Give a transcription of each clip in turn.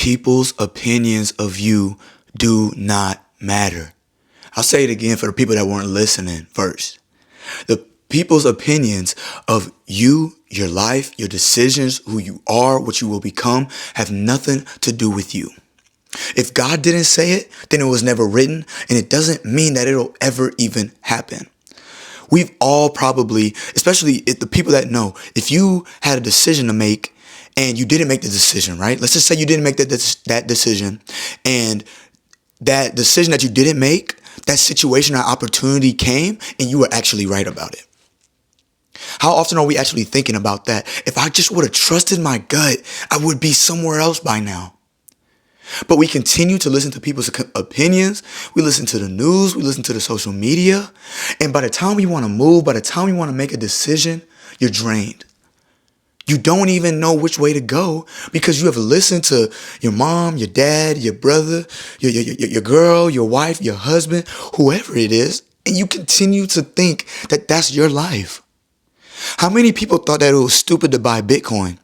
People's opinions of you do not matter. I'll say it again for the people that weren't listening first. The people's opinions of you, your life, your decisions, who you are, what you will become, have nothing to do with you. If God didn't say it, then it was never written, and it doesn't mean that it'll ever even happen. We've all probably, especially the people that know, if you had a decision to make and you didn't make the decision, right? Let's just say you didn't make that decision, and that decision that you didn't make, that situation or opportunity came and you were actually right about it. How often are we actually thinking about that? If I just would have trusted my gut, I would be somewhere else by now. But we continue to listen to people's opinions. We listen to the news. We listen to the social media. And by the time we want to move, by the time we want to make a decision, you're drained. You don't even know which way to go because you have listened to your mom, your dad, your brother, your girl, your wife, your husband, whoever it is. And you continue to think that that's your life. How many people thought that it was stupid to buy Bitcoin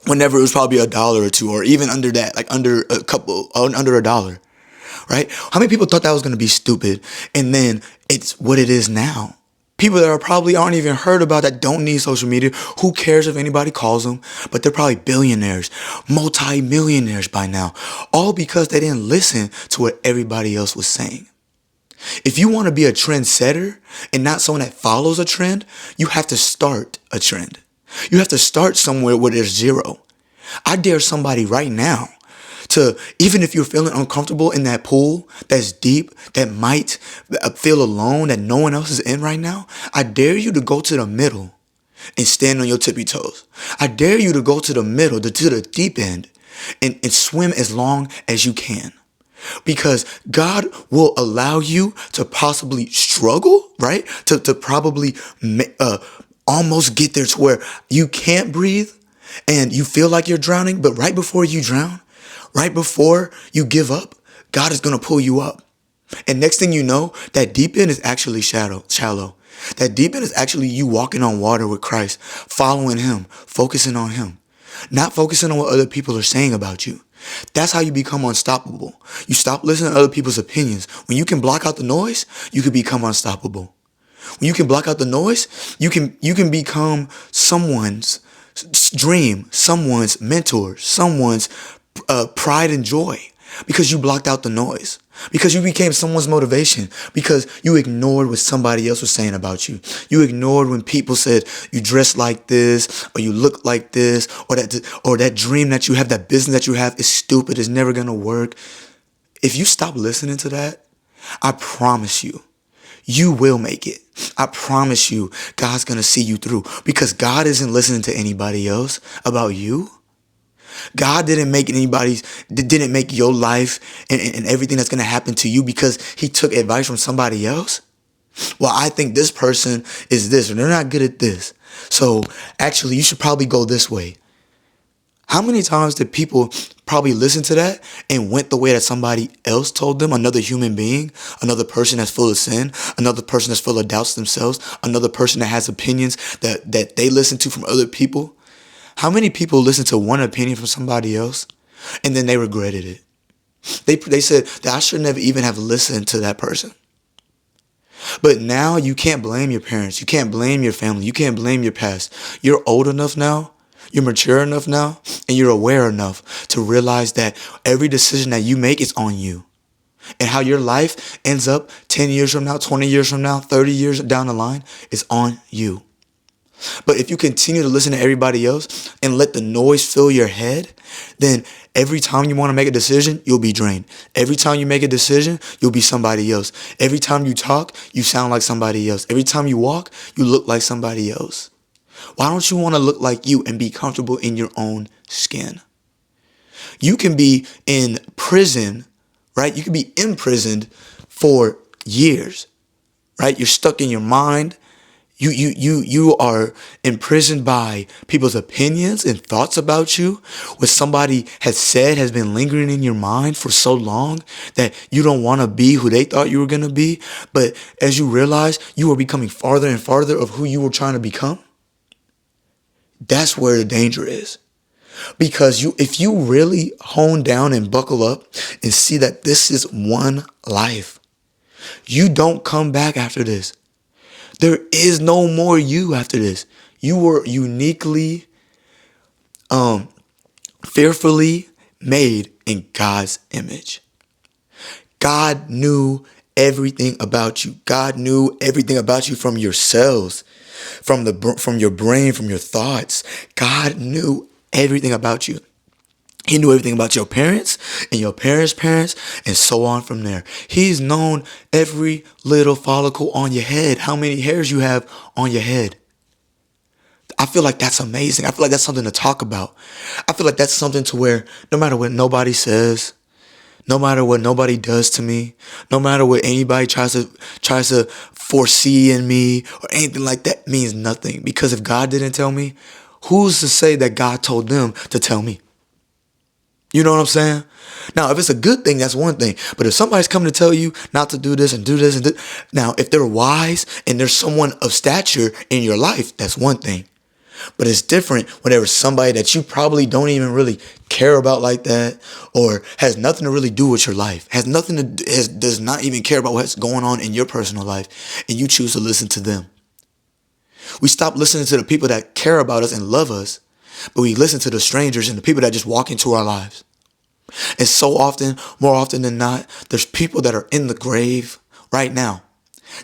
whenever it was probably $1 or $2, or even under that, like under $1, right? How many people thought that was going to be stupid? And then it's what it is now. People that probably aren't even heard about, that don't need social media. Who cares if anybody calls them? But they're probably billionaires, multi-millionaires by now, all because they didn't listen to what everybody else was saying. If you want to be a trendsetter and not someone that follows a trend, you have to start a trend. You have to start somewhere where there's zero. I dare somebody right now to, even if you're feeling uncomfortable in that pool that's deep, that might feel alone, that no one else is in right now, I dare you to go to the middle and stand on your tippy toes. I dare you to go to the middle, to the deep end, and swim as long as you can. Because God will allow you to possibly struggle, right? To probably almost get there to where you can't breathe and you feel like you're drowning. But right before you drown, right before you give up, God is going to pull you up. And next thing you know, that deep end is actually shallow. That deep end is actually you walking on water with Christ, following him, focusing on him, not focusing on what other people are saying about you. That's how you become unstoppable. You stop listening to other people's opinions. When you can block out the noise, you can become unstoppable. When you can block out the noise, you can become someone's dream, someone's mentor, someone's pride and joy, because you blocked out the noise, because you became someone's motivation, because you ignored what somebody else was saying about you. You ignored when people said you dress like this, or you look like this, or that dream that you have, that business that you have is stupid, is never gonna work. If you stop listening to that, I promise you, you will make it. I promise you, God's gonna see you through, because God isn't listening to anybody else about you. God didn't make your life and everything that's going to happen to you because he took advice from somebody else. Well, I think this person is this, or they're not good at this, so actually you should probably go this way. How many times did people probably listen to that and went the way that somebody else told them? Another human being, another person that's full of sin, another person that's full of doubts themselves, another person that has opinions that they listen to from other people. How many people listen to one opinion from somebody else and then they regretted it? They said that I should never even have listened to that person. But now you can't blame your parents. You can't blame your family. You can't blame your past. You're old enough now. You're mature enough now. And you're aware enough to realize that every decision that you make is on you. And how your life ends up 10 years from now, 20 years from now, 30 years down the line is on you. But if you continue to listen to everybody else and let the noise fill your head, then every time you want to make a decision, you'll be drained. Every time you make a decision, you'll be somebody else. Every time you talk, you sound like somebody else. Every time you walk, you look like somebody else. Why don't you want to look like you and be comfortable in your own skin? You can be in prison, right? You can be imprisoned for years, right? You're stuck in your mind. You are imprisoned by people's opinions and thoughts about you. What somebody has said has been lingering in your mind for so long that you don't want to be who they thought you were going to be. But as you realize you are becoming farther and farther of who you were trying to become, that's where the danger is. Because if you really hone down and buckle up and see that this is one life, you don't come back after this. There is no more you after this. You were uniquely, fearfully made in God's image. God knew everything about you. God knew everything about you from your cells, from your brain, from your thoughts. God knew everything about you. He knew everything about your parents and your parents' parents and so on from there. He's known every little follicle on your head, how many hairs you have on your head. I feel like that's amazing. I feel like that's something to talk about. I feel like that's something to where no matter what nobody says, no matter what nobody does to me, no matter what anybody tries to foresee in me or anything like that, means nothing. Because if God didn't tell me, who's to say that God told them to tell me? You know what I'm saying? Now, if it's a good thing, that's one thing. But if somebody's coming to tell you not to do this and do this and now, if they're wise and there's someone of stature in your life, that's one thing. But it's different whenever somebody that you probably don't even really care about like that, or has nothing to really do with your life, does not even care about what's going on in your personal life, and you choose to listen to them. We stop listening to the people that care about us and love us, but we listen to the strangers and the people that just walk into our lives. And so often, more often than not, there's people that are in the grave right now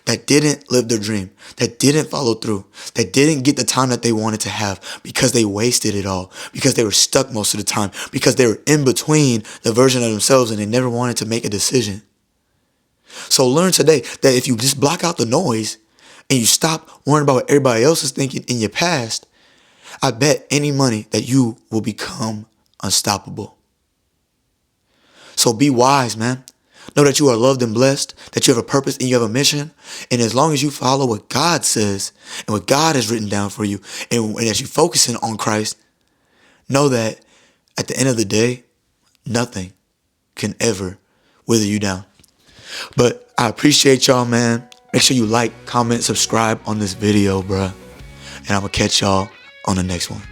that didn't live their dream, that didn't follow through, that didn't get the time that they wanted to have because they wasted it all, because they were stuck most of the time, because they were in between the version of themselves and they never wanted to make a decision. So learn today that if you just block out the noise and you stop worrying about what everybody else is thinking in your past, I bet any money that you will become unstoppable. So be wise, man. Know that you are loved and blessed, that you have a purpose and you have a mission. And as long as you follow what God says and what God has written down for you, and as you focus in on Christ, know that at the end of the day, nothing can ever wither you down. But I appreciate y'all, man. Make sure you like, comment, subscribe on this video, bruh. And I'm going to catch y'all on the next one.